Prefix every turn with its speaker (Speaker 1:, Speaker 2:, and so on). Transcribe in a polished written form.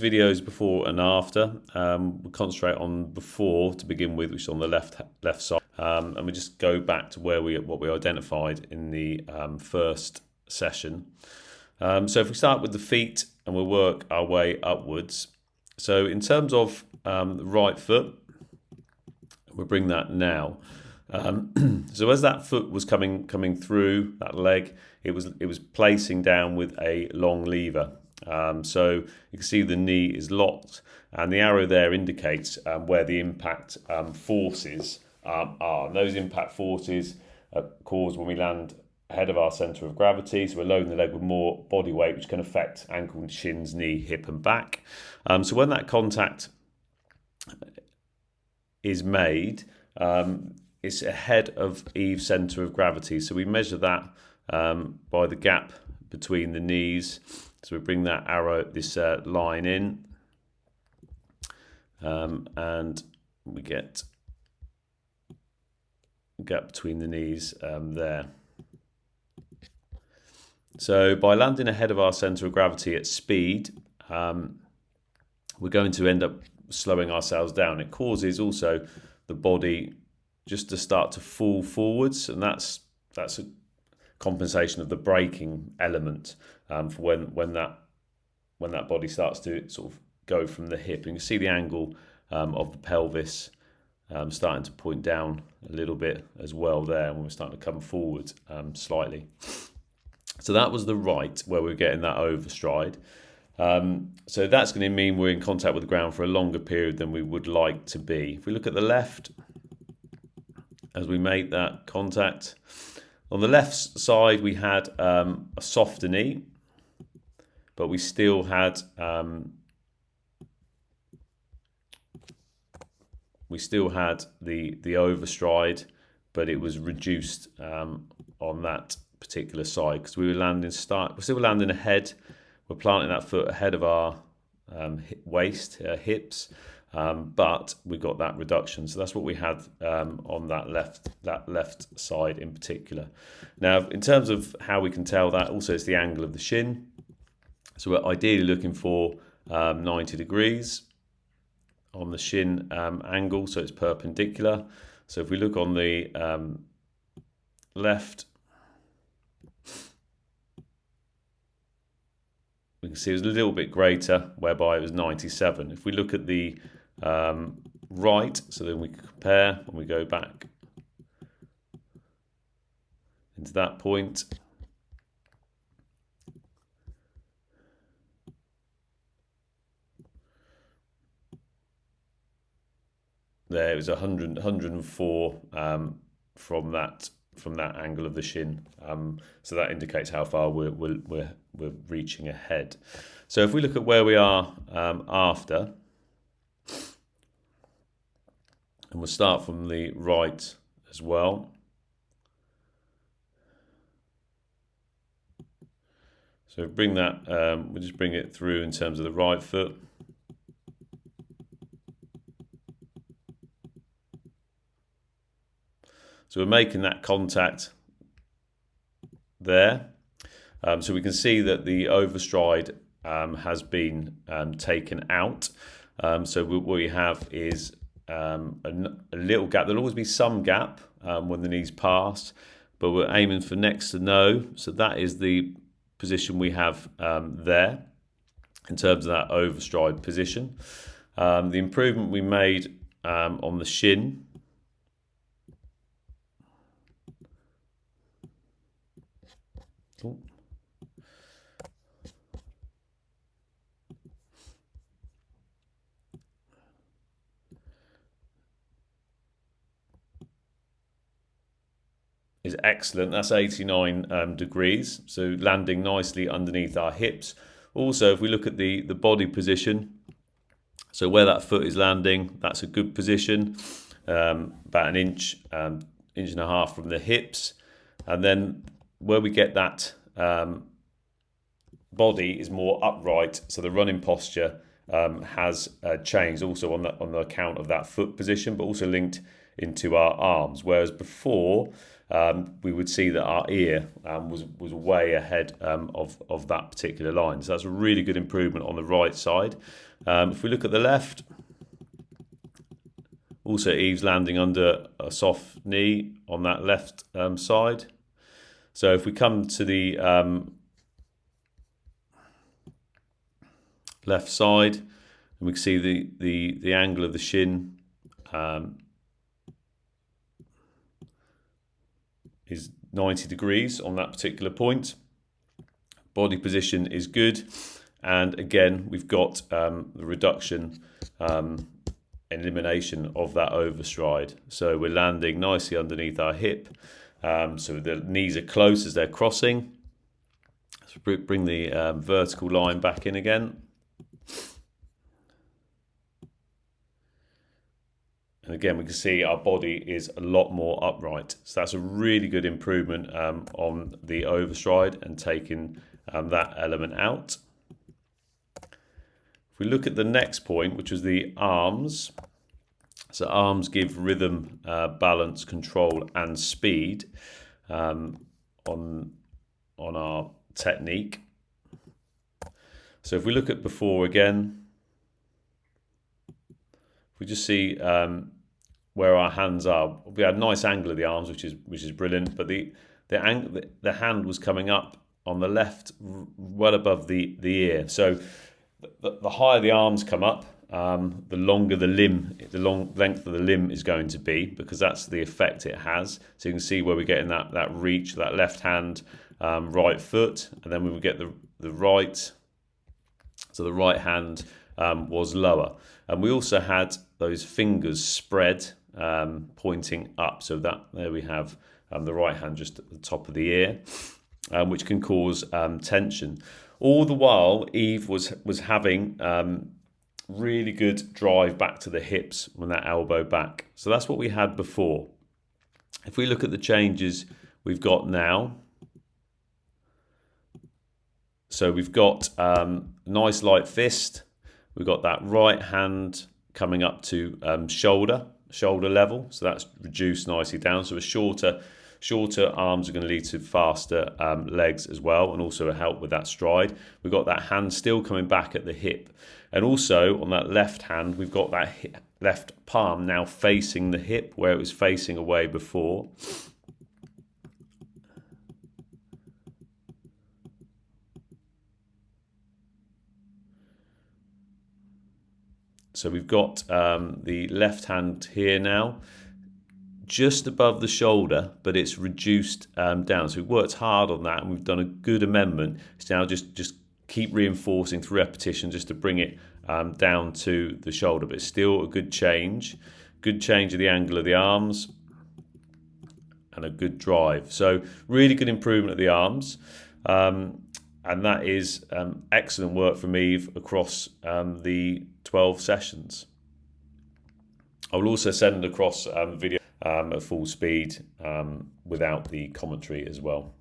Speaker 1: videos before and after. We'll concentrate on before to begin with, which is on the left side, and we just go back to what we identified in the first session. So if we start with the feet and we'll work our way upwards. So in terms of the right foot, we'll bring that now. So as that foot was coming through that leg, it was placing down with a long lever. So you can see the knee is locked, and the arrow there indicates where the impact forces are. And those impact forces are caused when we land ahead of our centre of gravity. So we're loading the leg with more body weight, which can affect ankle, shins, knee, hip and back. So when that contact is made, it's ahead of Eve's centre of gravity. So we measure that by the gap between the knees. So we bring that arrow, this line in, and we get a gap between the knees there. So by landing ahead of our centre of gravity at speed, we're going to end up slowing ourselves down. It causes also the body just to start to fall forwards, and that's a compensation of the braking element for when that body starts to sort of go from the hip. And you can see the angle of the pelvis starting to point down a little bit as well there, when we're starting to come forward slightly. So that was the right, where we're getting that overstride. So that's going to mean we're in contact with the ground for a longer period than we would like to be. If we look at the left, as we make that contact, on the left side we had a softer knee, but we still had the overstride, but it was reduced on that particular side because we're still landing ahead. We're planting that foot ahead of our hips, but we got that reduction. So that's what we had on that left side in particular. Now, in terms of how we can tell that, also it's the angle of the shin. So we're ideally looking for 90 degrees on the shin angle, so it's perpendicular. So if we look on the left, we can see it was a little bit greater, whereby it was 97. If we look at the right, so then we can compare when we go back into that point. There it was 104 from that angle of the shin. So that indicates how far we're reaching ahead. So if we look at where we are after, and we'll start from the right as well. So bring that, we'll just bring it through in terms of the right foot. So we're making that contact there. So we can see that the overstride has been taken out. So what we have is a little gap. There'll always be some gap when the knees pass, but we're aiming for next to no. So that is the position we have there in terms of that overstride position. The improvement we made on the shin is excellent. That's 89 degrees, so landing nicely underneath our hips. Also, if we look at the body position, so where that foot is landing, that's a good position, about an inch and a half from the hips. And then where we get that body is more upright, so the running posture has changed also on the account of that foot position, but also linked into our arms. Whereas before, we would see that our ear was way ahead of that particular line. So that's a really good improvement on the right side. If we look at the left, also Eve's landing under a soft knee on that left side. So if we come to the left side, and we can see the angle of the shin is 90 degrees on that particular point. Body position is good, and again we've got the reduction and elimination of that overstride. So we're landing nicely underneath our hip, so the knees are close as they're crossing. So bring the vertical line back in again. And again, we can see our body is a lot more upright. So that's a really good improvement on the overstride and taking that element out. If we look at the next point, which was the arms. So arms give rhythm, balance, control and speed on our technique. So if we look at before again, we just see where our hands are. We had a nice angle of the arms, which is brilliant, but the hand was coming up on the left, well above the ear. So the higher the arms come up, the longer the length of the limb is going to be, because that's the effect it has. So you can see where we're getting that reach, that left hand, right foot, and then we would get the right. So the right hand was lower. And we also had those fingers spread, pointing up. So there we have the right hand just at the top of the ear, which can cause tension. All the while, Eve was having really good drive back to the hips when that elbow back. So that's what we had before. If we look at the changes we've got now, so we've got nice light fist. We've got that right hand coming up to shoulder level. So that's reduced nicely down. So a shorter arms are going to lead to faster legs as well, and also a help with that stride. We've got that hand still coming back at the hip. And also on that left hand, we've got that left palm now facing the hip where it was facing away before. So we've got the left hand here now, just above the shoulder, but it's reduced down. So we've worked hard on that, and we've done a good amendment. It's now just keep reinforcing through repetition just to bring it down to the shoulder, but it's still a good change. Good change of the angle of the arms and a good drive. So really good improvement of the arms. And that is excellent work from Eve across the 12 sessions. I will also send across video at full speed without the commentary as well.